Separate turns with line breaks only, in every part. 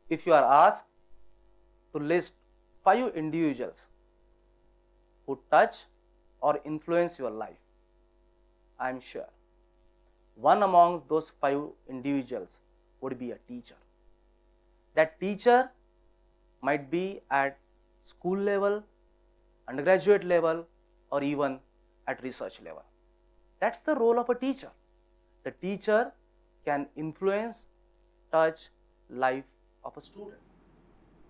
If you are asked to list 5 individuals who touch or influence your life, I am sure one among those 5 individuals would be a teacher. That teacher might be at school level, undergraduate level, or even at research level. That's the role of a teacher. The teacher can influence, touch life of a student.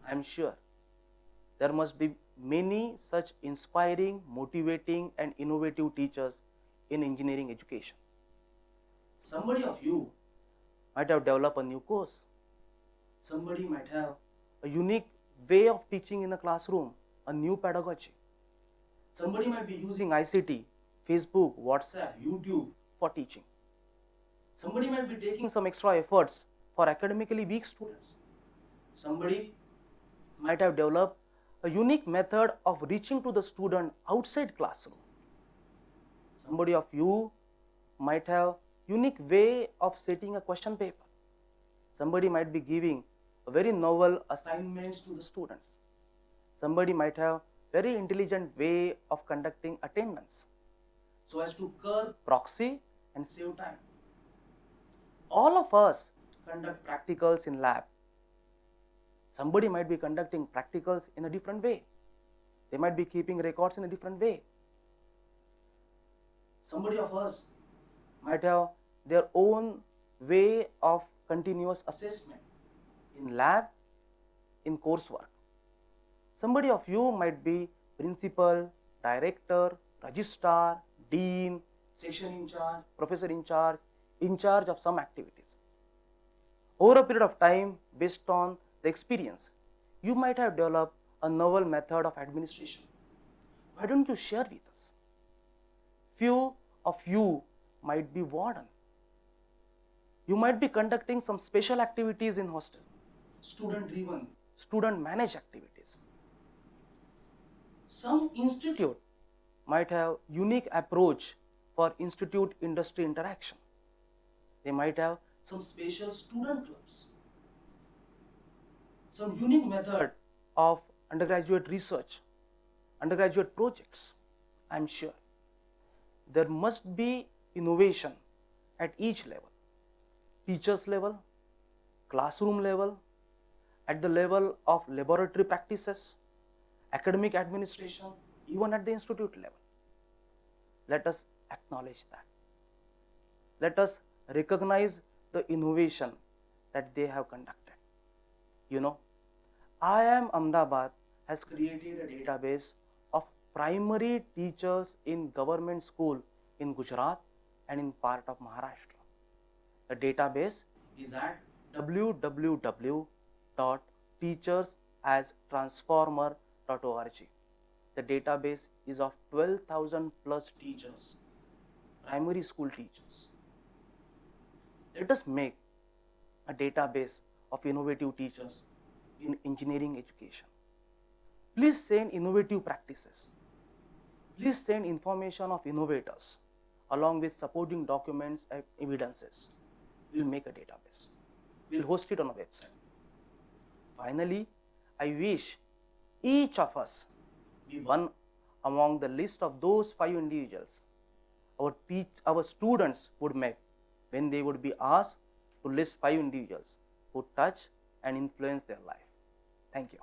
I am sure there must be many such inspiring, motivating, and innovative teachers in engineering education. Somebody of you might have developed a new course. Somebody might have a unique way of teaching in the classroom, a new pedagogy. Somebody might be using ICT, Facebook, WhatsApp, YouTube for teaching. Somebody might be taking some extra efforts for academically weak students. Somebody might have developed a unique method of reaching to the student outside classroom. Somebody of you might have unique way of setting a question paper. Somebody might be giving a very novel assignments to the students. Somebody might have very intelligent way of conducting attendance so as to curb proxy and save time. All of us conduct practicals in lab. Somebody might be conducting practicals in a different way. They might be keeping records in a different way. Somebody of us might have their own way of continuous assessment in lab, in coursework. Somebody of you might be principal, director, registrar, dean, section in charge, professor in charge of some activities. Over a period of time, based on the experience, you might have developed a novel method of administration. Why don't you share with us? Few of you might be warden. You might be conducting some special activities in hostel, student-driven, student-managed activities. Some institute might have unique approach for institute-industry interaction. They might have some special student clubs, some unique method of undergraduate research, undergraduate projects. I am sure there must be innovation at each level, teachers level, classroom level, at the level of laboratory practices, academic administration, even at the institute level. Let us acknowledge that. Let us recognize the innovation that they have conducted. You know, IIM Ahmedabad has created a database of primary teachers in government school in Gujarat and in part of Maharashtra. The database is at www.teachersastransformer.org. The database is of 12,000 plus teachers, primary school teachers. Let us make a database of innovative teachers in engineering education. Please send innovative practices. Please send information of innovators along with supporting documents and evidences. We'll make a database. We'll host it on a website. Finally, I wish each of us be one among the list of those 5 individuals our students would make when they would be asked to list 5 individuals who touch and influence their life. Thank you.